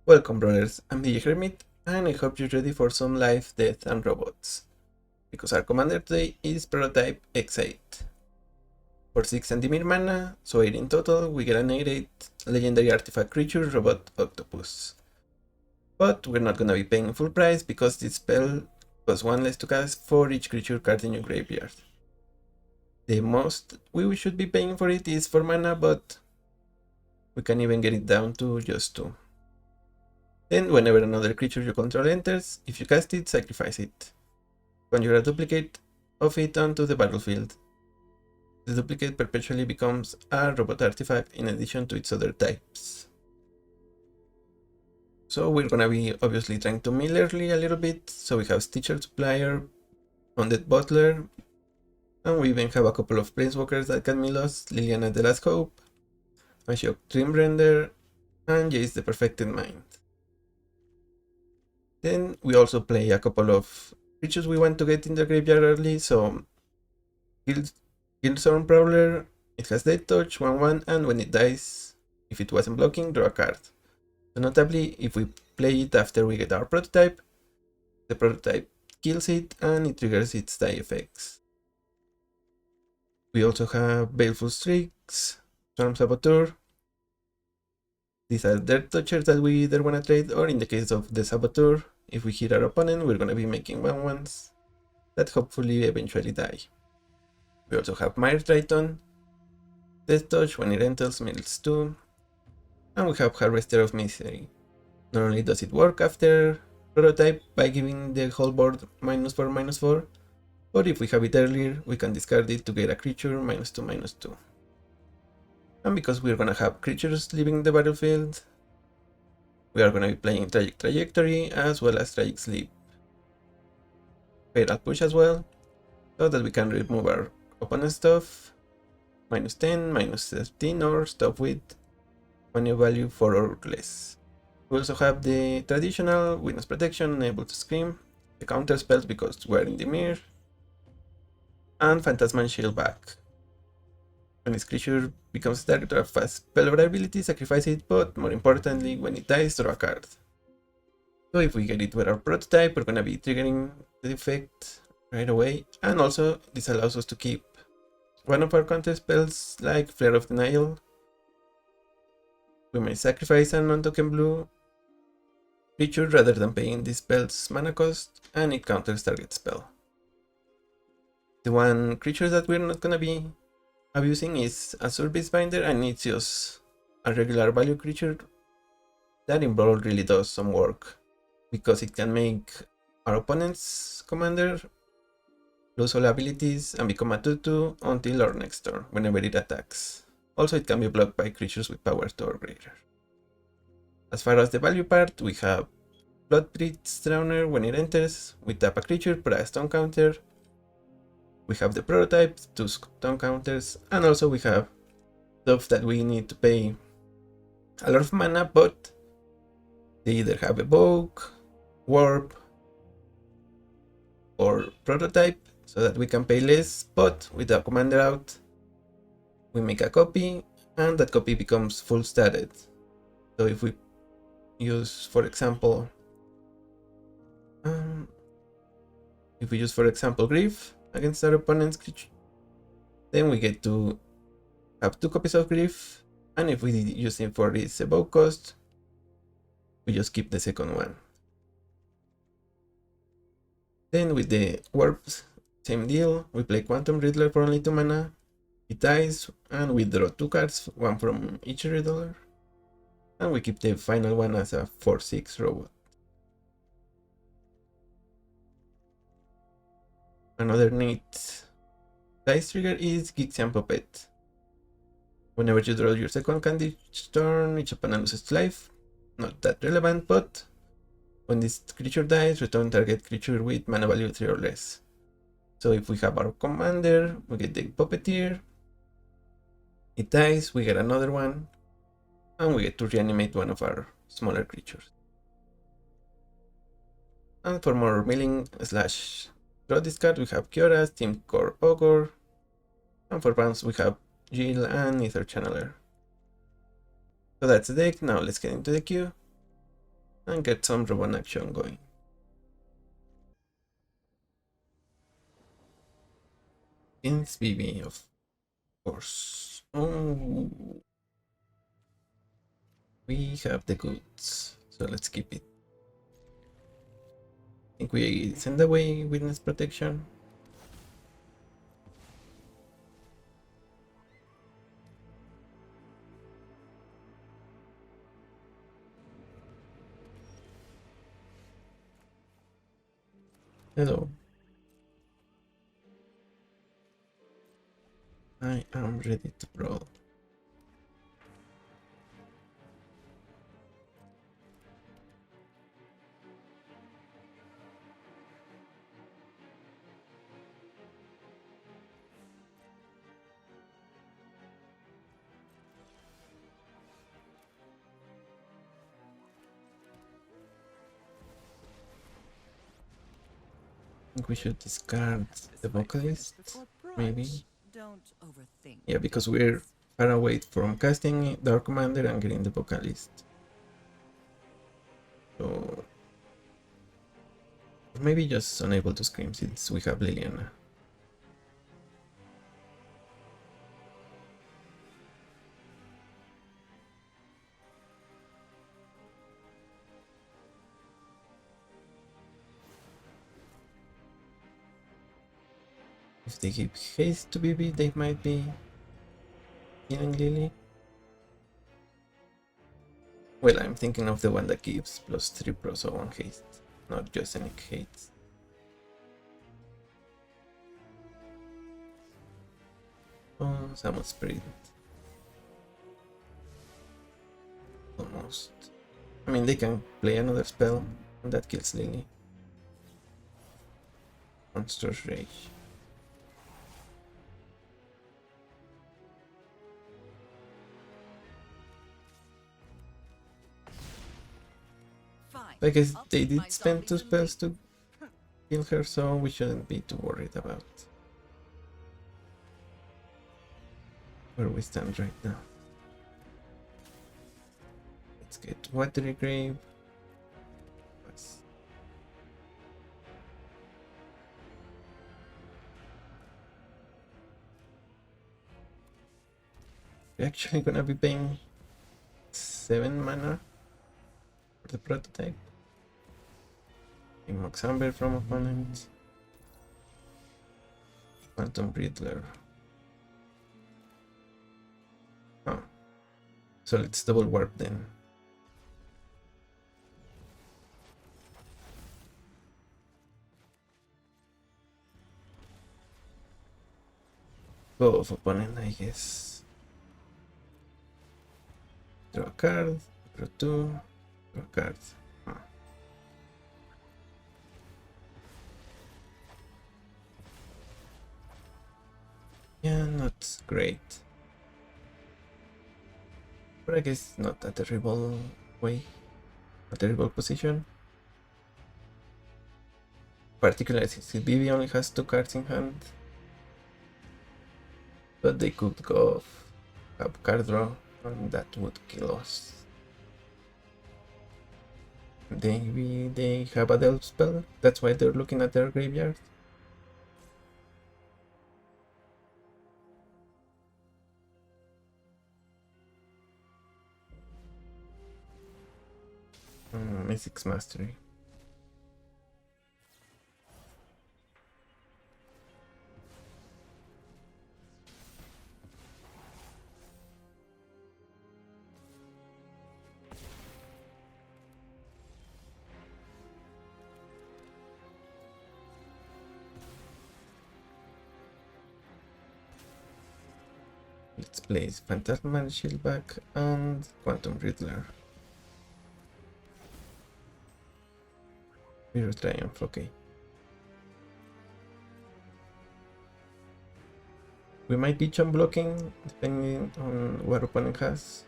Welcome brothers, I'm the Hermit and I hope you're ready for some life, death and robots. Because our commander today is prototype X-8. For 6 and Dimir mana, so 8 in total, we get an 8/8 legendary artifact creature robot octopus. But we're not gonna be paying full price because this spell costs 1 less to cast for each creature card in your graveyard. The most we should be paying for it is 4 mana, but we can even get it down to just 2. Then, whenever another creature you control enters, if you cast it, sacrifice it. Conjure a duplicate of it onto the battlefield. The duplicate perpetually becomes a robot artifact in addition to its other types. So we're gonna be obviously trying to mill early a little bit, so we have Stitcher Supplier, Undead Butler, and we even have a couple of Planeswalkers that can mill us, Liliana the Last Hope, Ashok Dreamrender, and Jace the Perfected Mind. Then we also play a couple of creatures we want to get in the graveyard early, so Guildstorm Prowler, it has Death Touch, 1/1, and when it dies, if it wasn't blocking, draw a card. So notably, if we play it after we get our prototype, the prototype kills it and it triggers its die effects. We also have Baleful Strix, Storm Saboteur. These are Death Touchers that we either want to trade, or in the case of the Saboteur, if we hit our opponent, we're going to be making 1/1s that hopefully eventually die. We also have Mire Triton, Death Touch, when it enters, mills 2, and we have Harvester of Misery. Not only does it work after prototype by giving the whole board -4/-4, but if we have it earlier, we can discard it to get a creature -2/-2. And because we're gonna have creatures leaving the battlefield, we are gonna be playing Tragic Trajectory as well as Tragic Sleep. Fatal Push as well, so that we can remove our opponent's stuff, -10, -13, or stop with money value 4 or less. We also have the traditional Witness Protection, Able to Scream, the counter spells because we're in Dimir, and Phantasmal Shield back. When this creature becomes target of a spell or ability, sacrifice it, but more importantly, when it dies, draw a card. So if we get it with our prototype, we're gonna be triggering the effect right away, and also this allows us to keep one of our counter spells like Flare of Denial. We may sacrifice a non-token blue creature rather than paying this spell's mana cost, and it counters target spell. The one creature that we're not gonna be abusing is a Surbeast Binder, and it's just a regular value creature that in Brawl really does some work, because it can make our opponent's commander lose all abilities and become a 2/2 until our next turn, whenever it attacks. Also, it can be blocked by creatures with power 2 or greater. As far as the value part, we have Bloodbreed's Drowner. When it enters, we tap a creature, put a stone counter. We have the prototype, 2 stone counters, and also we have stuff that we need to pay a lot of mana, but they either have Evoke, Warp, or Prototype, so that we can pay less, but with the commander out, we make a copy, and that copy becomes full statted. So if we use, for example, Grief against our opponent's creature, then we get to have 2 copies of Grief, and if we use it for its evoke cost, we just keep the second one. Then with the Warps, same deal, we play Quantum Riddler for only 2 mana, it dies, and we draw 2 cards, 1 from each Riddler, and we keep the final one as a 4/6 robot. Another neat dice trigger is Gixian Puppet. Whenever you draw your second card each turn, each opponent loses life. Not that relevant, but when this creature dies, return target creature with mana value 3 or less. So if we have our commander, we get the Puppeteer. It dies, we get another one, and we get to reanimate one of our smaller creatures. And for more milling / draw this card, we have Kiora's Team Core Ogre, and for bounce we have Jill and Ether Channeler. So that's the deck. Now let's get into the queue. and get some robot action going. Against BB, of course. Oh, we have the goods, so let's keep it. I think we send away witness protection. Hello. I am ready to brawl. I think we should discard the vocalist, maybe. Yeah, because we're far away from casting Dark Commander and getting the vocalist. So maybe just unable to scream since we have Liliana. If they give haste to BB, they might be killing Lily. Well, I'm thinking of the one that gives +3 pro on haste, not just any haste. Oh, Summon Spirit. Almost. I mean, they can play another spell, and that kills Lily. Monster's Rage. I guess they did spend 2 spells to kill her, so we shouldn't be too worried about where we stand right now. Let's get Watery Grave. Yes. We're actually gonna be paying 7 mana for the prototype. Mox Amber from opponent. Phantom Riddler. Oh. So let's double warp then. Go off opponent, I guess. Draw a card, draw 2, draw a card. Oh. Yeah, not great. But I guess not a terrible way, a terrible position. Particularly since BB only has 2 cards in hand. But they could go have card draw, and that would kill us. Maybe they have a delve spell, that's why they're looking at their graveyard. Mythic's Mastery. Let's place Phantasmal Shieldback and Quantum Riddler. Mirror Triumph, okay. We might be chump blocking depending on what opponent has,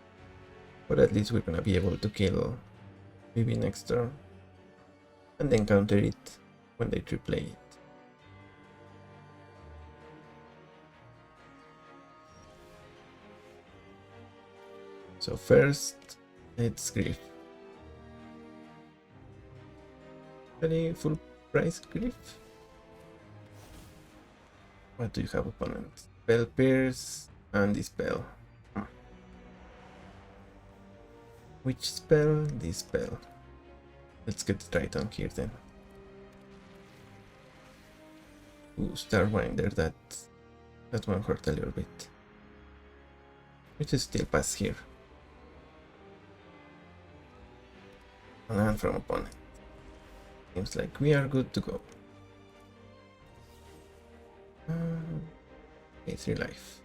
but at least we're gonna be able to kill BB next turn and then counter it when they replay it. So first, let's Grief. Very full price grief. What do you have, opponent? Spell Pierce and Dispel. Which spell? This spell. Let's get the Triton here then. Ooh, Starwinder, that one hurt a little bit. We should still pass here. And from opponent. Seems like we are good to go. Okay, 3 life.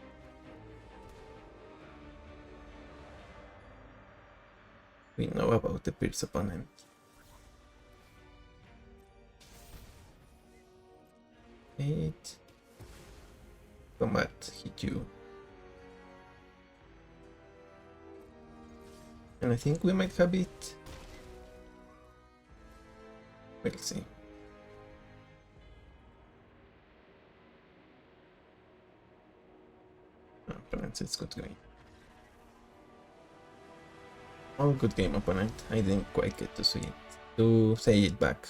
We know about the Pierce opponent. Eight. Combat, hit you. And I think we might have it. We'll see. Opponent, it's good game. All good game, opponent. I didn't quite get to say it back.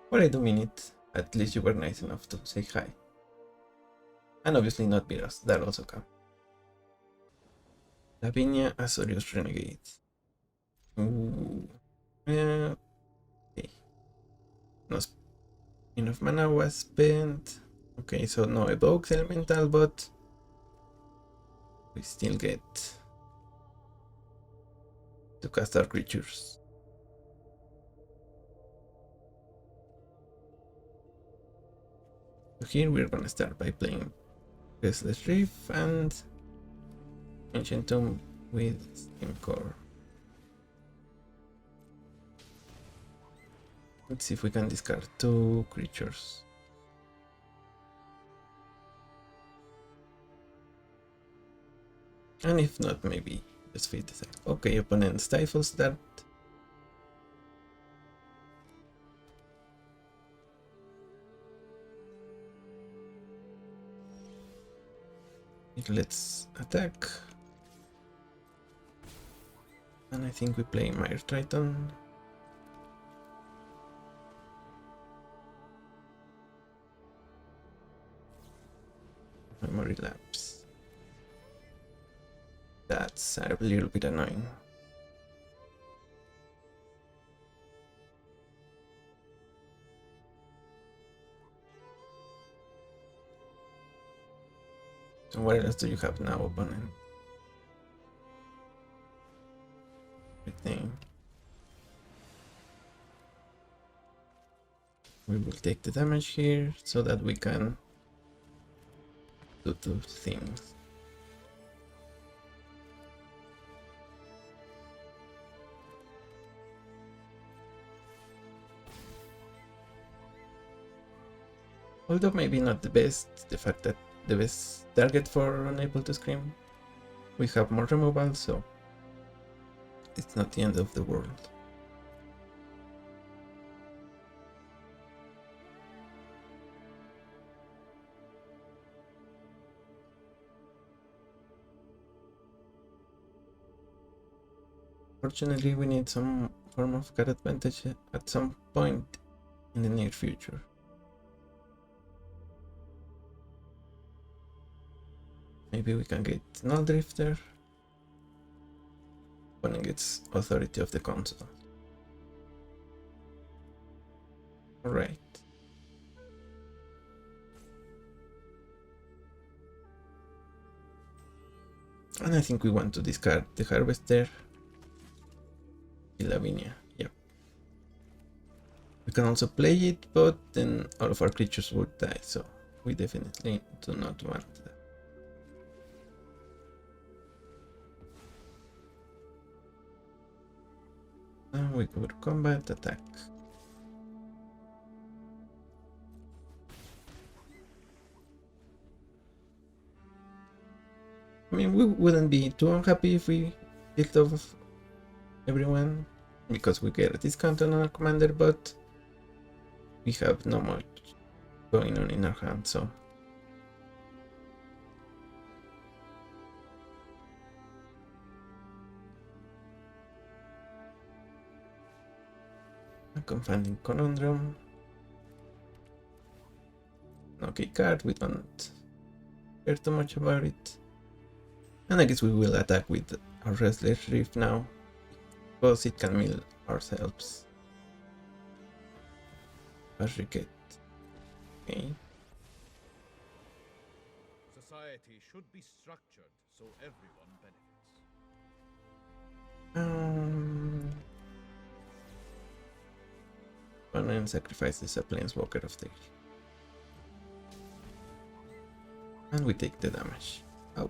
But I do mean it. At least you were nice enough to say hi. And obviously not beat us, that also counts. Lavinia Azorius Renegade. Ooh. Okay. No enough mana was spent. Okay, so no evokes elemental, but we still get to cast our creatures. So here we're gonna start by playing Restless Reef and Ancient Tomb with Steam Core. Let's see if we can discard 2 creatures. And if not, maybe just fade this out. Okay, opponent stifles that. Let's attack. And I think we play Mire Triton. Memory lapse. That's a little bit annoying. So what else do you have now, opponent? Everything. We will take the damage here so that we can do 2 things. Although maybe not the best, the fact that the best target for Unable to Scream. We have more removal, so it's not the end of the world. Fortunately, we need some form of card advantage at some point in the near future. Maybe we can get Null Drifter. Opponent gets Authority of the Console. Alright. And I think we want to discard the Harvester. Lavinia, yep. We can also play it, but then all of our creatures would die, so we definitely do not want that. Now we could combat attack. I mean, we wouldn't be too unhappy if we killed off everyone, because we get a discount on our commander, but we have not much going on in our hand, so Confounding Conundrum. Okay, card, we don't care too much about it. And I guess we will attack with our Restless Reef now, because it can mill ourselves. Barricade. Okay. Society should be structured so everyone benefits. Opponent sacrifices a Planeswalker of the and we take the damage. Oh.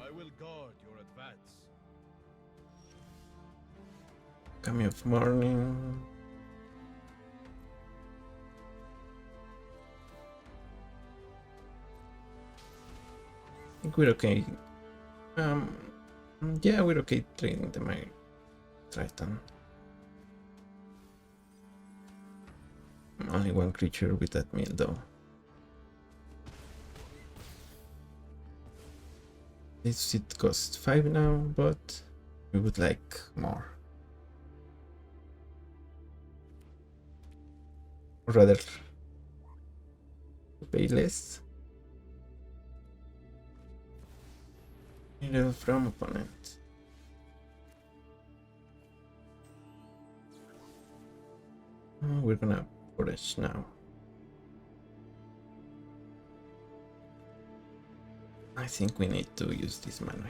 I will guard your advance. Coming of Morning. I think we're okay. Yeah, we're okay trading the my Triton. Only one creature with that mill though. This it costs 5 now, but we would like more. Or rather, pay less. Middle from opponent. We're gonna forage now. I think we need to use this mana.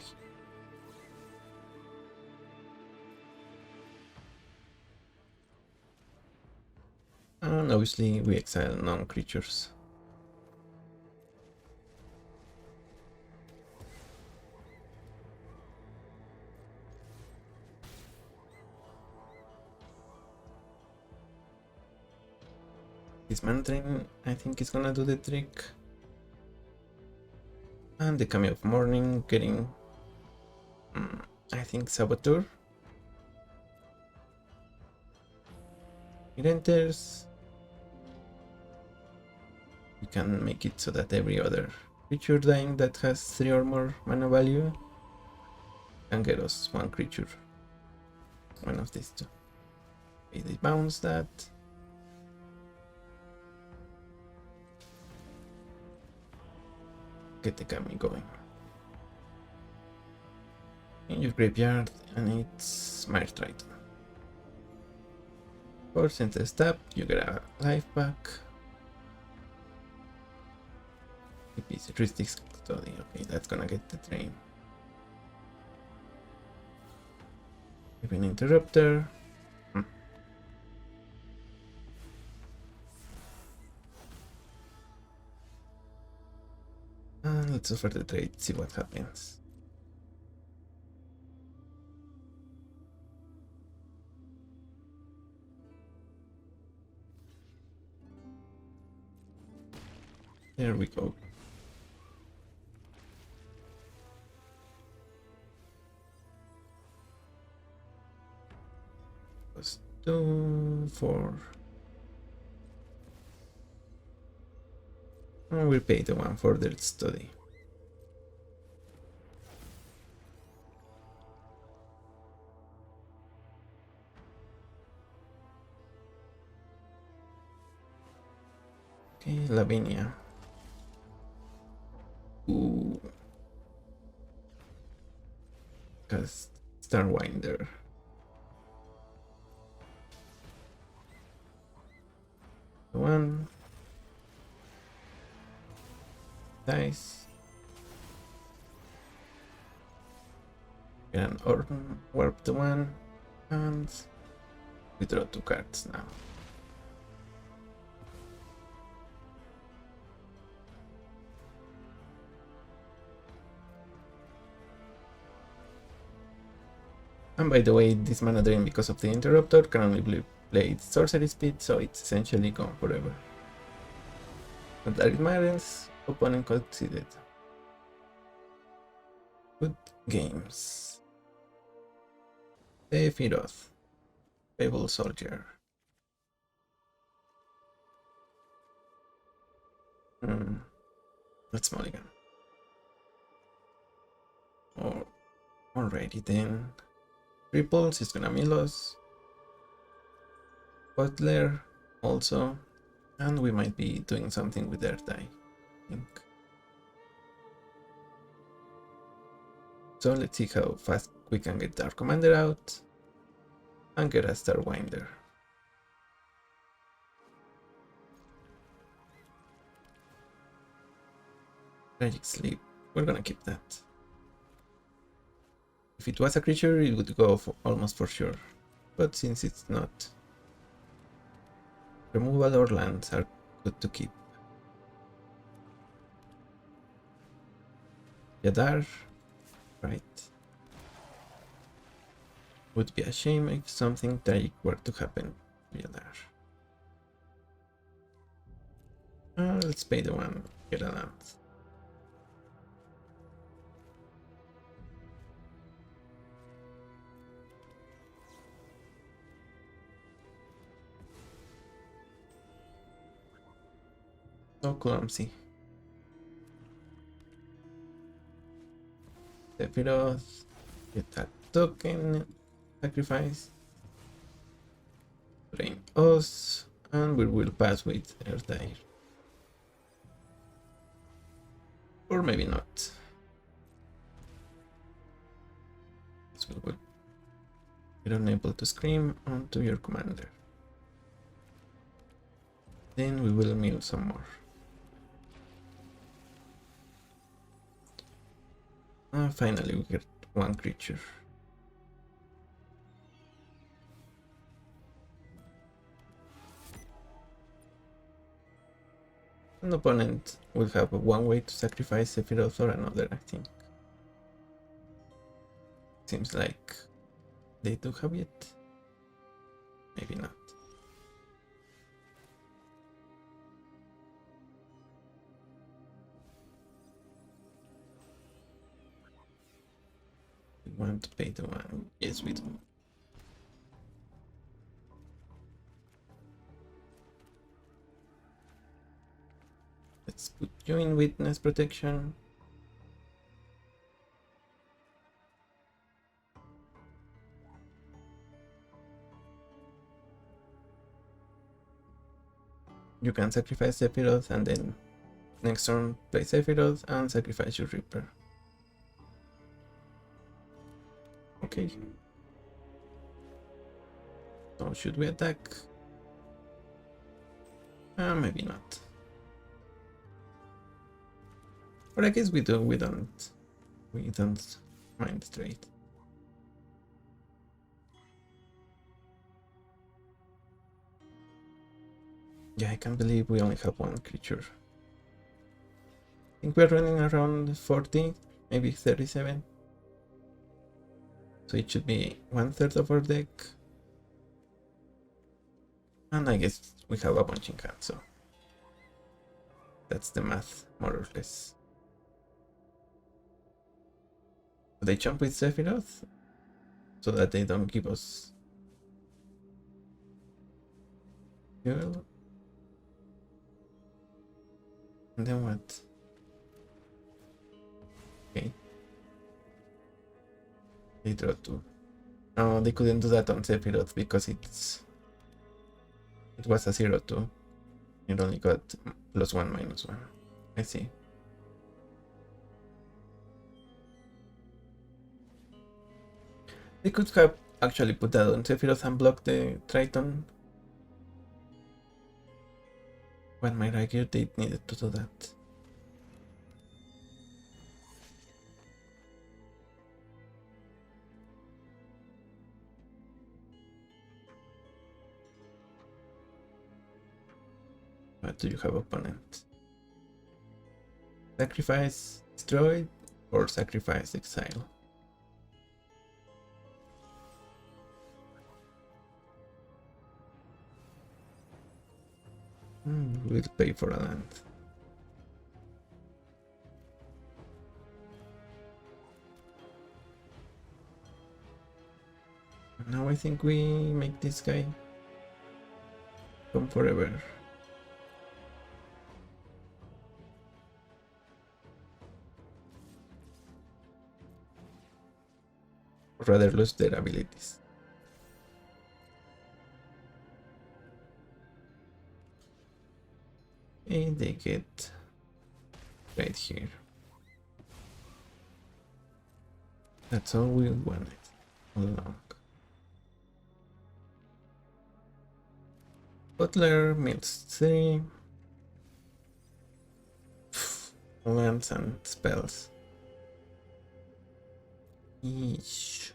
And obviously we exile non-creatures. This mana drain I think is gonna do the trick. And the Cameo of Morning getting I think Saboteur. It enters. We can make it so that every other creature dying that has 3 or more mana value can get us 1 creature. One of these two. Okay, they bounce that. Get the Kami going. In your graveyard, and it's Mire Triton. For center stab, you get a life back. It's a Tristic Study. Okay, that's gonna get the train. Even Interrupter. And let's offer the trade, see what happens. There we go. Plus 2, 4. And we'll pay the 1 for their study. Okay, Lavinia. Ooh. Cast Starwinder. One. Dice. Get an Orton, warp the 1, and we draw 2 cards now. And by the way, this mana drain because of the interruptor can only be played sorcery speed, so it's essentially gone forever. But that matters, opponent conceded. Good games. Sephiroth. Fable Soldier. Let's mulligan. Or alrighty then. Triples is gonna mill us. Butler also. And we might be doing something with their die, I think. So let's see how fast we can get our commander out and get a Starwinder. Tragic Sleep, we're gonna keep that. If it was a creature, it would go for almost for sure. But since it's not, removal or lands are good to keep. Yadar, right. Would be a shame if something tragic were to happen to Yadar. Let's pay the one, get a land. So clumsy. Sephiroth, get that token, sacrifice, drain us, and we will pass with Earthdire. Or maybe not. So we will get unable to scream onto your commander. Then we will mill some more. And finally we get one creature. An opponent will have one way to sacrifice Sephiroth or another, I think. Seems like they do have it. Maybe not. We want to pay the one. Yes, we do. Let's put you in witness protection. You can sacrifice Sephiroth and then next turn play Sephiroth and sacrifice your Reaper. Okay. So should we attack? Maybe not. Or I guess we do. We don't mind straight. Yeah, I can't believe we only have one creature. I think we're running around 40, maybe 37. So it should be 1/3 of our deck. And I guess we have a bunch in hand, so that's the math, more or less. So they jump with Sephiroth so that they don't give us fuel. And then what? Okay. They draw 2. No, they couldn't do that on Sephiroth because it was a 0-2. It only got +1, -1. I see. They could have actually put that on Sephiroth and blocked the Triton. One might argue they needed to do that. What do you have, opponent? Sacrifice destroyed or sacrifice exile? We'll pay for a land. Now I think we make this guy come forever. or rather lose their abilities. And they get right here. That's all we wanted all along. Butler mills 3 lands and spells. Eesh.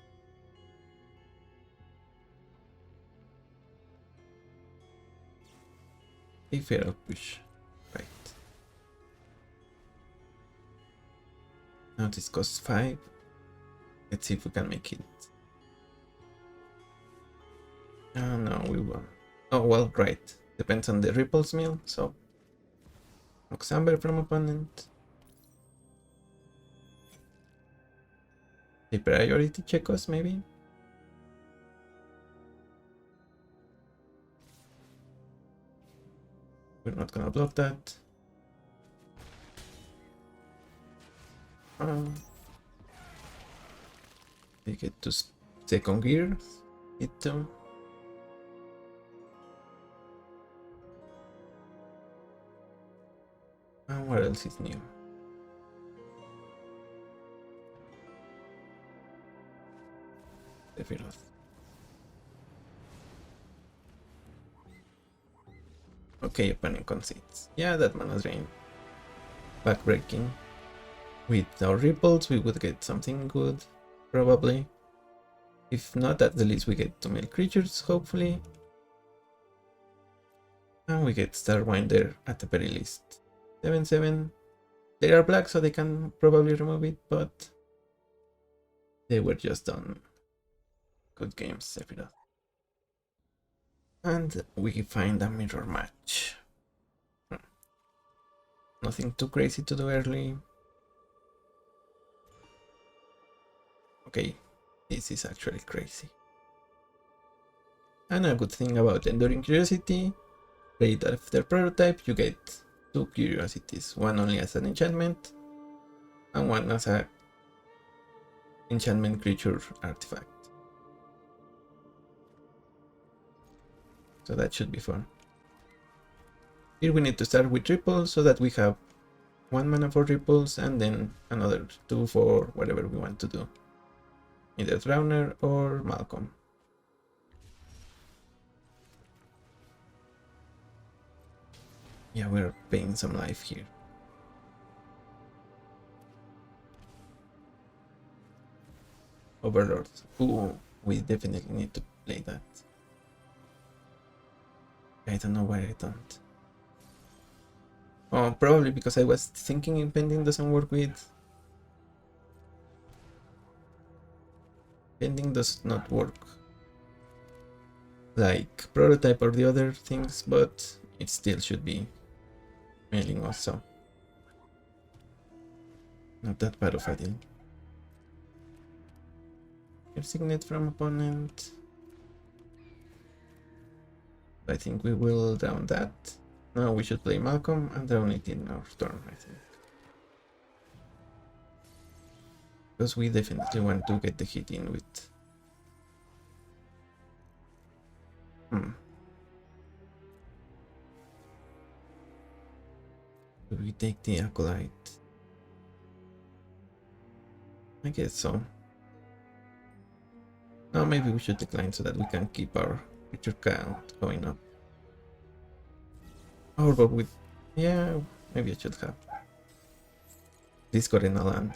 A feral push. Right. Now this costs 5. Let's see if we can make it. Oh no, we won't. Oh well, right. Depends on the Ripple's mill, so Moxamber from opponent. A priority check us, maybe? We're not gonna block that. They get to second gear. Hit them. And what else is new? Sephiroth. Okay, opening concedes. Yeah, that mana's drain. Backbreaking. With our ripples, we would get something good, probably. If not, at the least we get 2 mill creatures, hopefully. And we get Starwinder at the very least. 7/7. They are black, so they can probably remove it, but they were just done. Good games, Sephiroth. And we find a mirror match. Nothing too crazy to do early. Okay, this is actually crazy. And a good thing about Enduring Curiosity, right after prototype you get 2 curiosities, one only as an enchantment and one as a enchantment creature artifact. So that should be fun. Here we need to start with ripples so that we have 1 mana for ripples and then another 2 for whatever we want to do. Either Drowner or Malcolm. Yeah, we're paying some life here. Overlord. Ooh, we definitely need to play that. I don't know why I don't. Oh, probably because I was thinking Impending doesn't work with... Pending does not work like prototype or the other things, but it still should be mailing us, so not that bad of a deal. Here signet from opponent. I think we will down that. Now we should play Malcolm and down it in our turn, I think. Because we definitely want to get the hit in with... Do we take the Acolyte? I guess so. No, maybe we should decline so that we can keep our creature count going up. Or but with... Yeah, maybe I should have. Discord in a land.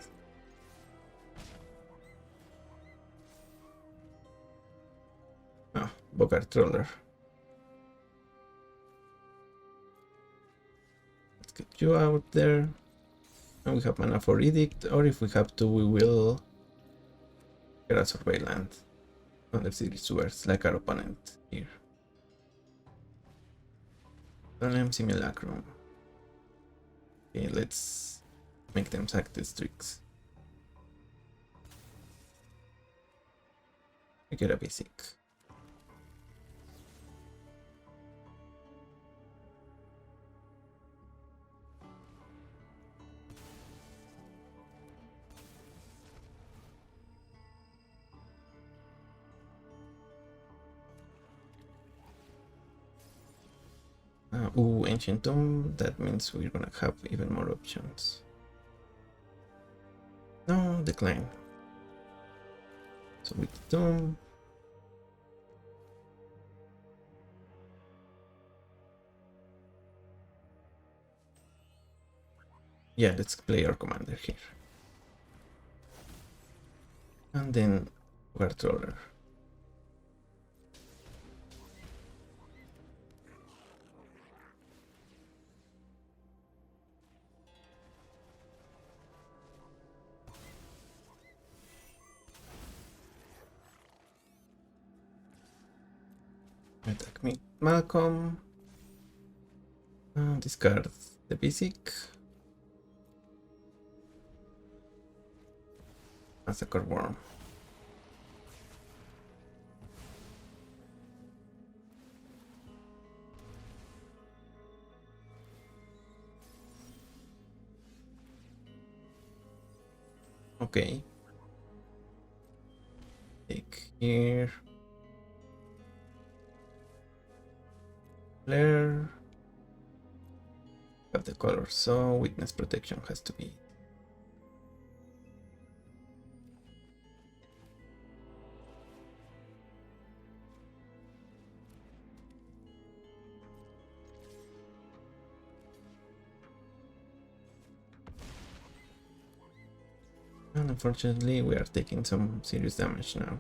Oh, Bogart Troller. Let's get you out there. And we have mana for Edict, or if we have to, we will get a Survey land on the City Sewers, like our opponent here. Solemn Simulacrum. Okay, let's make them sack the Strix. We get a basic. Ooh, Ancient Tomb, that means we're gonna have even more options. No, decline. So with Tomb. Yeah, let's play our commander here. And then Guard Roller. Attack me, Malcolm. Discard the basic. Massacre Worm. Okay. Take here. Flare. Have the color, so witness protection has to be. And unfortunately, we are taking some serious damage now.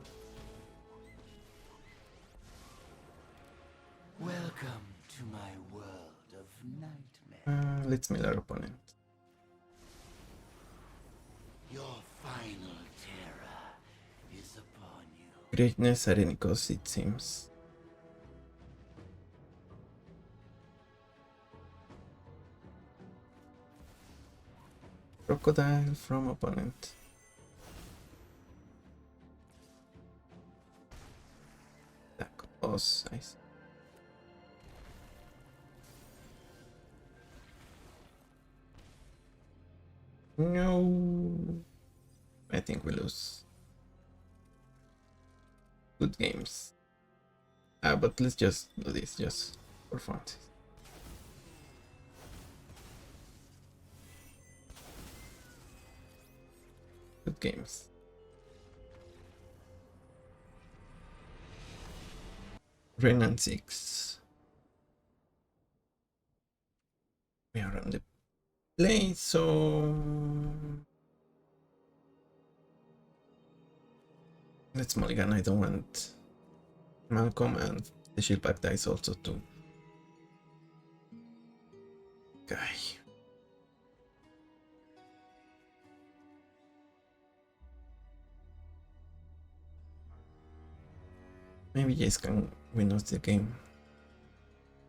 Welcome to my world of nightmares. Let's mill our opponent. Your final terror is upon you. Greatness at any cost, it seems. Crocodile from opponent. Attack us, I see. No, I think we lose. Good games. But let's just do this just for fun. Good games. Renan 6. We are on the play, so let's mulligan. I don't want Malcolm, and the shield back dice also too. Guy. Maybe Jace can win us the game.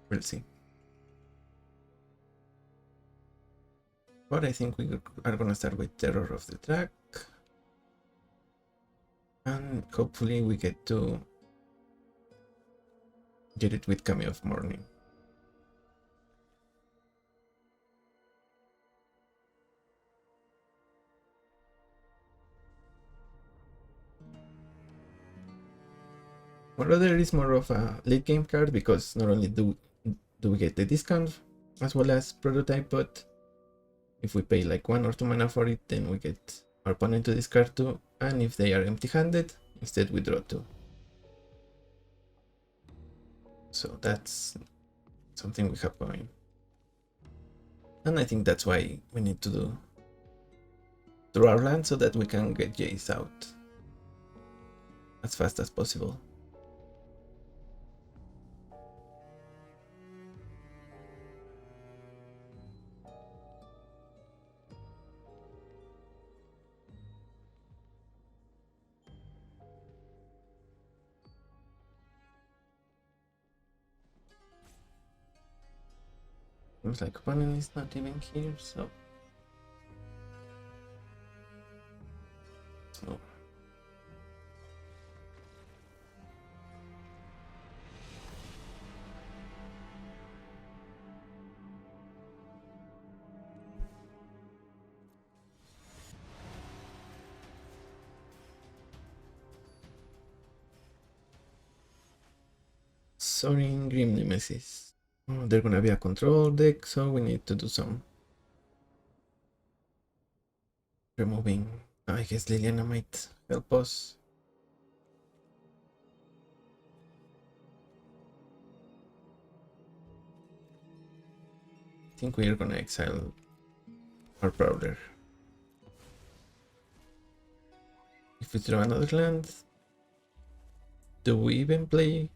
We'll see. But I think we are gonna start with Terror of the Track. And hopefully we get to get it with Cameo of Morning. Marauder is more of a late game card because not only do we get the discount as well as prototype, but if we pay like 1 or 2 mana for it, then we get our opponent to discard 2, and if they are empty-handed, instead we draw 2. So that's something we have going. And I think that's why we need to draw our land so that we can get Jace out as fast as possible. Seems like opponent is not even here, so. Soaring Grim Nemesis. Oh, they're gonna be a control deck, so we need to do some removing. I guess Liliana might help us. I think we are gonna exile our Prowler. If we draw another land, do we even play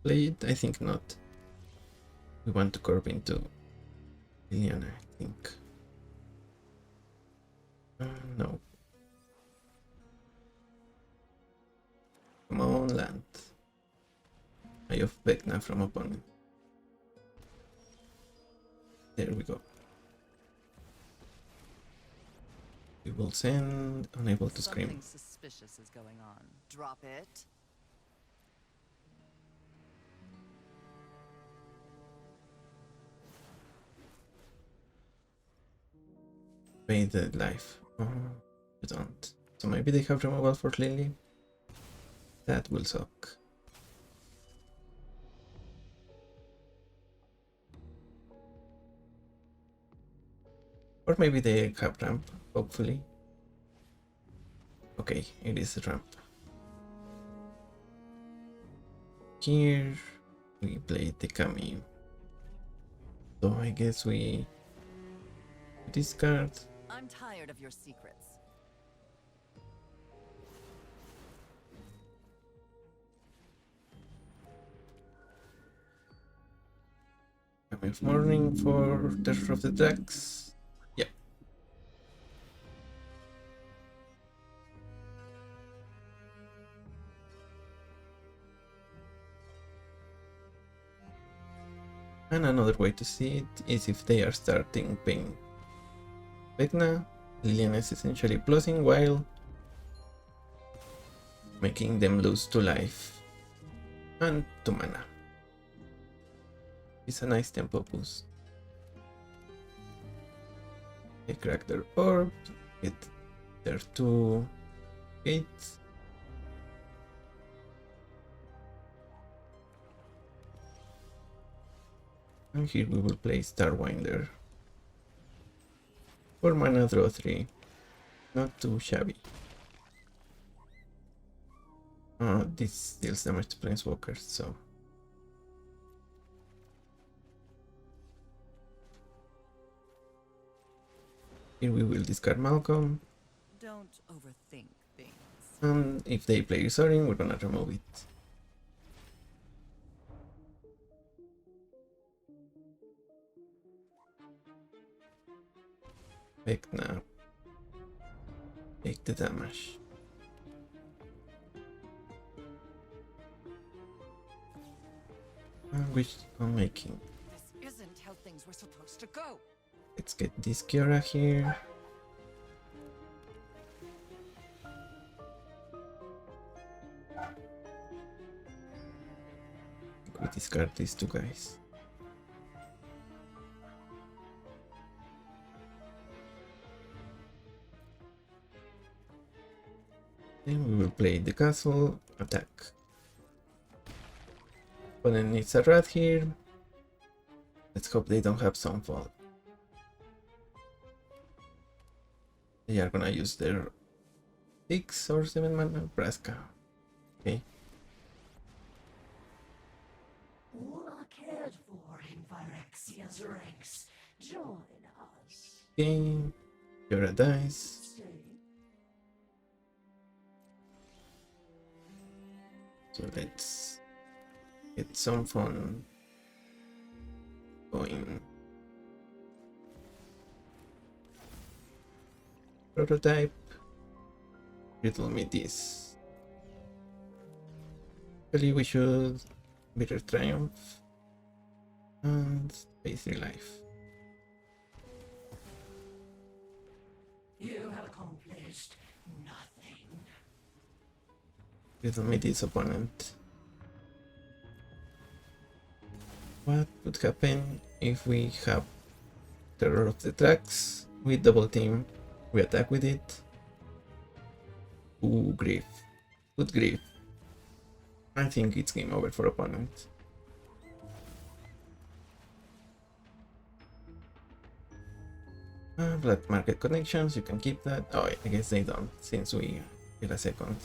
it? I think not. We want to curve into Liliana, I think. No. Come on, land. Eye of Vecna from opponent. There we go. We will send unable to scream. Something suspicious is going on. Drop it. Pay the life. Oh, you don't. So maybe they have removal for Lily. That will suck. Or maybe they have ramp, hopefully. Okay, it is a ramp. Here we play the Kami. So I guess we discard. I'm tired of your secrets. Kami of Morning for Terror of the Tracks. Yeah. And another way to see it is if they are starting paying Vecna. Liliana is essentially plusing while making them lose 2 life and 2 mana. It's a nice tempo boost. They crack their orb, get their 2 gates. And here we will play Starwinder. 4 mana, draw 3. Not too shabby. This deals damage to Planeswalkers, so. Here we will discard Malcolm. Don't overthink things. And if they play Restoring, we're gonna remove it. Vecna. Take the damage. Which I'm making. This isn't how things were supposed to go. Let's get this Kiora here. We discard these 2 guys. Then we will play the castle, attack. Opponent needs a rat here. Let's hope they don't have Sunfall. They are gonna use their 6 or 7 mana Braska. Okay. All are cared for in Phyrexia's ranks. Join us. Okay. Kiora dies. Stay. So let's get some fun going. Prototype. Riddle me this. Actually, we should Bitter Triumph and pay 3 life. You have accomplished nothing. Riddle me this, opponent. What would happen if we have Terror of the Tracks with double team? We attack with it. Ooh, grief. Good grief. I think it's game over for opponent. Black market connections, you can keep that. Oh, I guess they don't, since we get a second.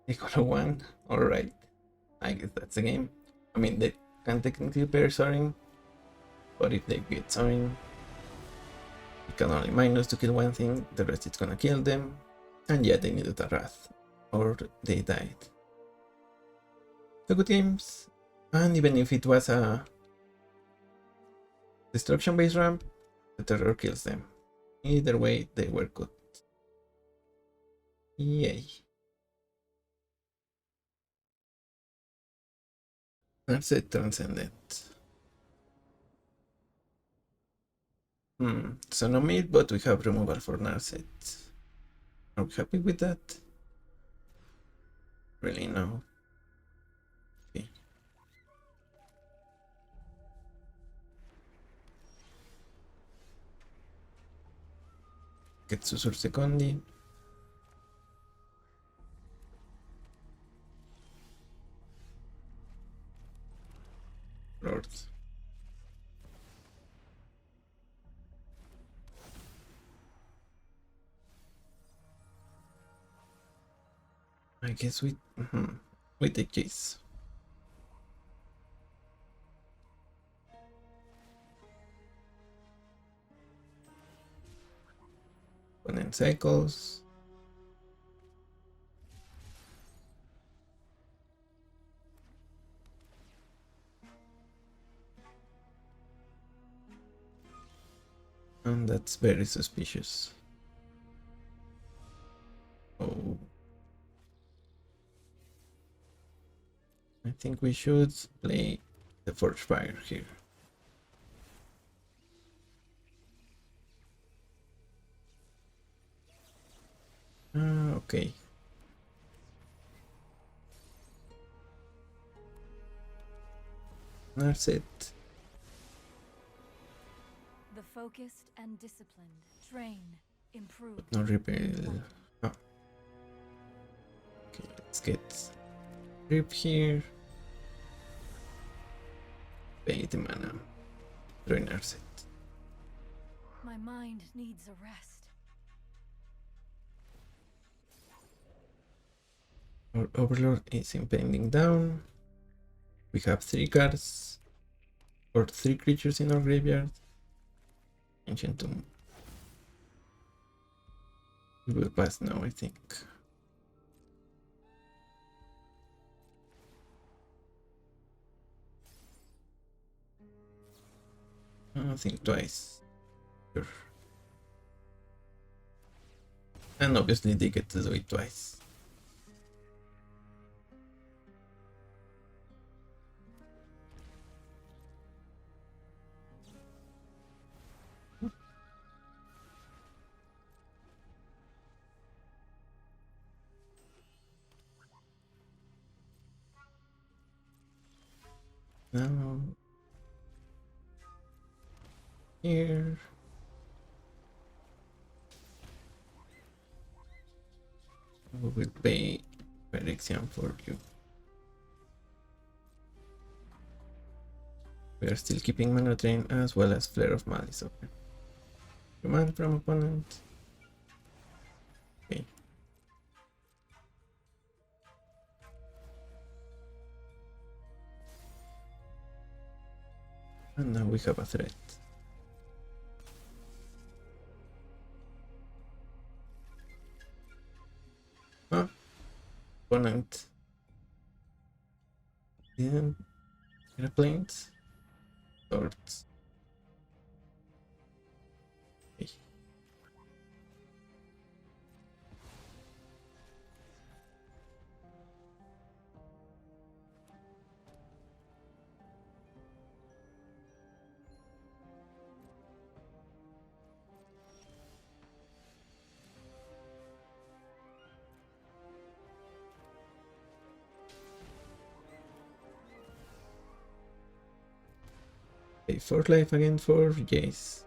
Piccolo 1, alright. I guess that's the game. I mean, they can technically pair Soaring, but if they beat Soaring, you can only minus to kill one thing, the rest is gonna kill them, and yeah, they needed a Wrath, or they died. So good games, and even if it was a destruction based ramp, the terror kills them. Either way, they were good. Yay. Narset Transcendent. So no mid, but we have removal for Narset. Are we happy with that? Really, no. Okay. Get Susur Secondi. Lord. I guess we take Jace. Opponent cycles. And that's very suspicious. Oh. I think we should play the Forge Fire here. Okay. That's it. The focused and disciplined train, improve. No repel. Oh. Okay, let's get Rip here. Pay the mana. Join our set. My mind needs a rest. Our Overlord is impending down. We have 3 cards or 3 creatures in our graveyard. Ancient Tomb. We will pass now, I think. I think twice. Sure. And obviously they get to do it twice. Now here. We will pay Phyrexian for you. We are still keeping Mana Drain as well as Flare of Malice open. Command from opponent. Okay. And now we have a threat. Huh? Opponent didn't get a planes. Swords. Okay. Okay, 4 life again for Jace.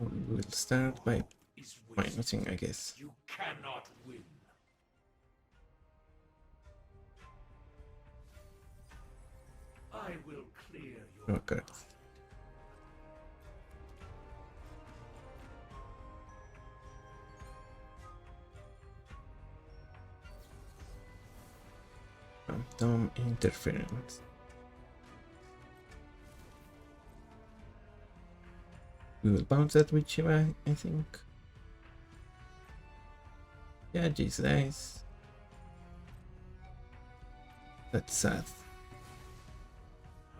We will start by minusing, I guess. You cannot win. I will clear your Draw a card. Phantom interference. We will bounce that with Shiva, I think. Yeah, Jace dies. That's sad.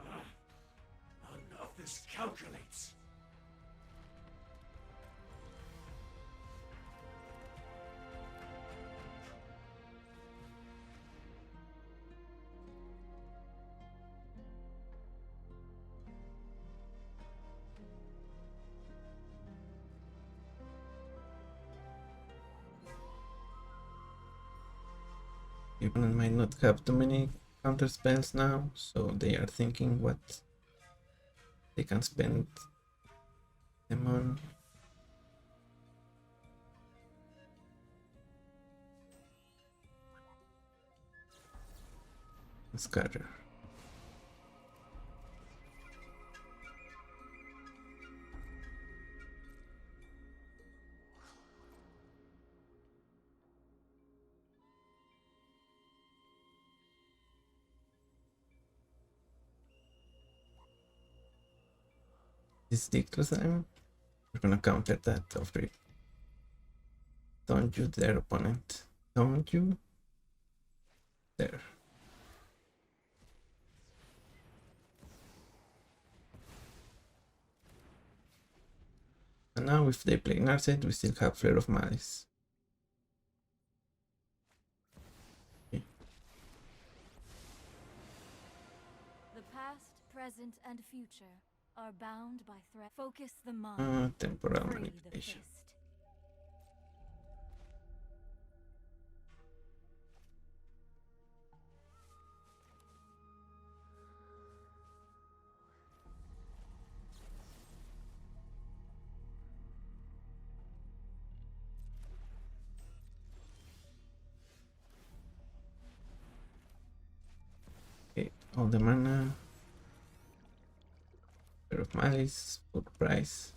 None of this calculates. The opponent might not have too many counter spells now, so they are thinking what they can spend them on. Scatter. This dictator time. We're gonna counter that after. Don't you dare, opponent. Don't you dare. And now if they play Narset, we still have Flare of Malice. Okay. The past, present, and future are bound by threat. Focus the mind. Temporal Free the manipulation. fist. Okay, all the mana. Flare of Malice, full price.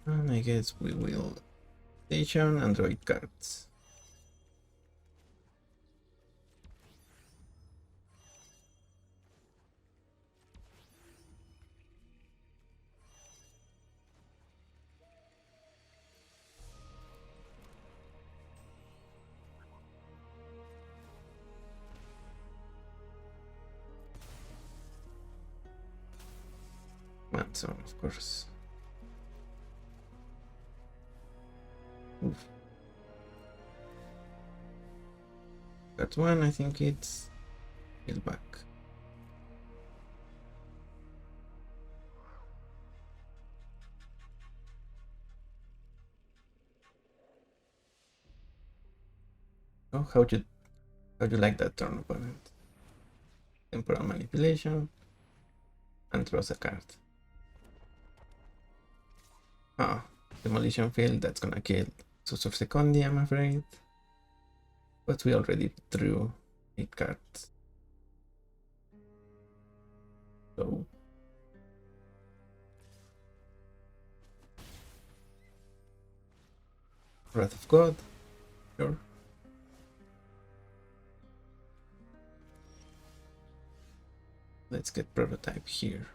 And I guess we will station Android cards. Manson, of course. Oof. That one, I think it's heal back. Oh, how'd you like that turn, opponent? Temporal manipulation and draws a card. Ah, demolition field, that's gonna kill Source of Secondi, I'm afraid. But we already drew 8 cards. So Wrath of God, sure. Let's get prototype here.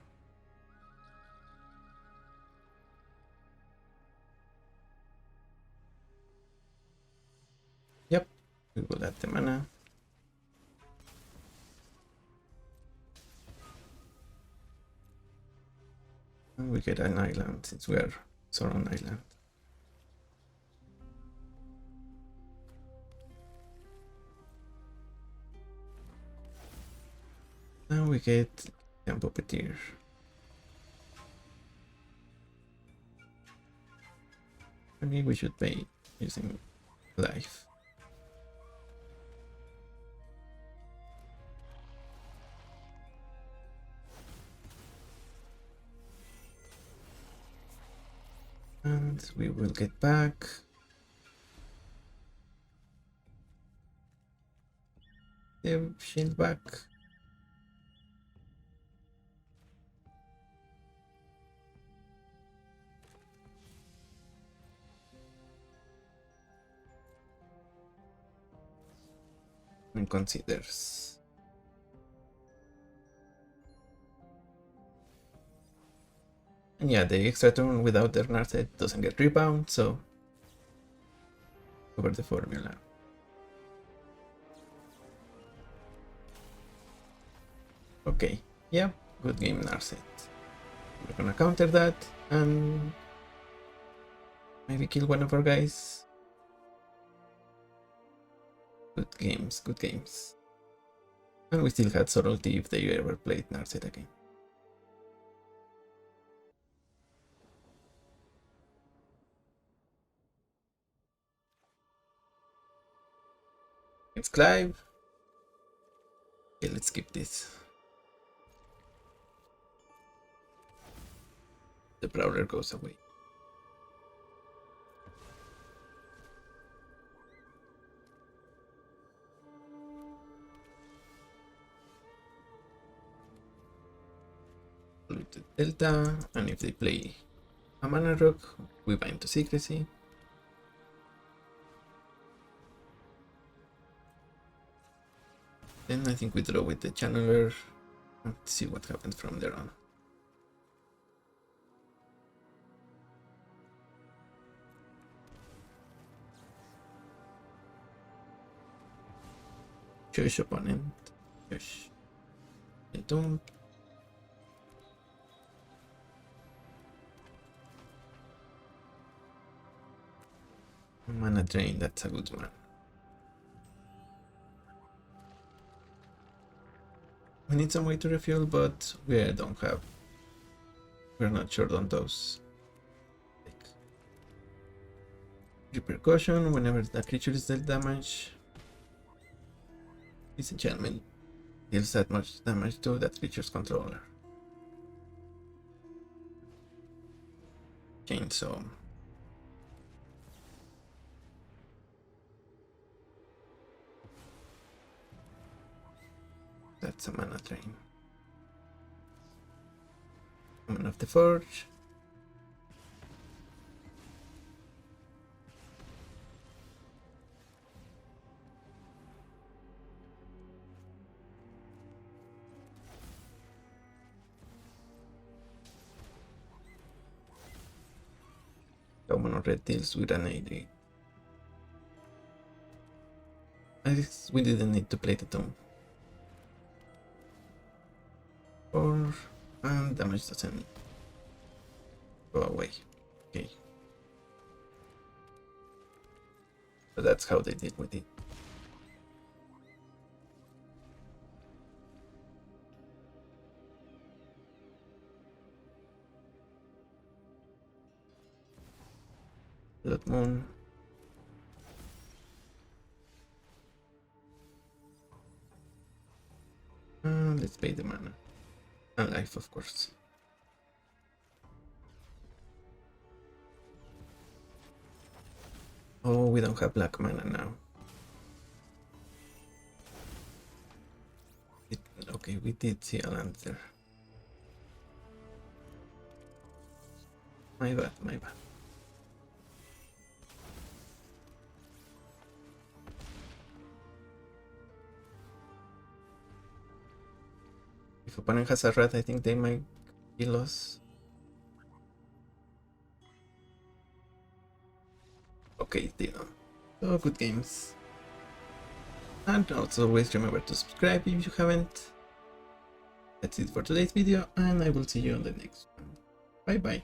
Yep, we will add the mana. And we get an island since we are Sauron Island. Now we get a puppeteer. Maybe we should pay using life. And we will get back the shield back. And considers. And yeah, the extra turn without their Narset doesn't get rebound, so over the formula. Okay, yeah, good game Narset. We're gonna counter that and maybe kill one of our guys. Good games, good games. And we still had Sorority if they ever played Narset again. It's Clive. Okay, let's skip this. The Brawler goes away. Delta, and if they play a Mana Rock, we bind to Secrecy. Then I think we draw with the Channeler and see what happens from there on. Choose opponent. Choose. Don't. Mana drain, that's a good one. We need some way to refuel, but we don't have. We're not short on those. Like, repercussion, whenever that creature is dealt damage, this enchantment deals that much damage to that creature's controller. Chainsaw. That's a mana drain. Summon of the Forge. Common red deals with an 8/8. I guess we didn't need to play the tomb. And damage doesn't go away. Okay. So that's how they deal with it. Blood Moon. Let's pay the mana. And life, of course. Oh, we don't have black mana now. Okay, we did see a land there. My bad, my bad. If opponent has a rat, I think they might kill us. Okay, they don't. So good games. And also always remember to subscribe if you haven't. That's it for today's video, and I will see you on the next one. Bye bye.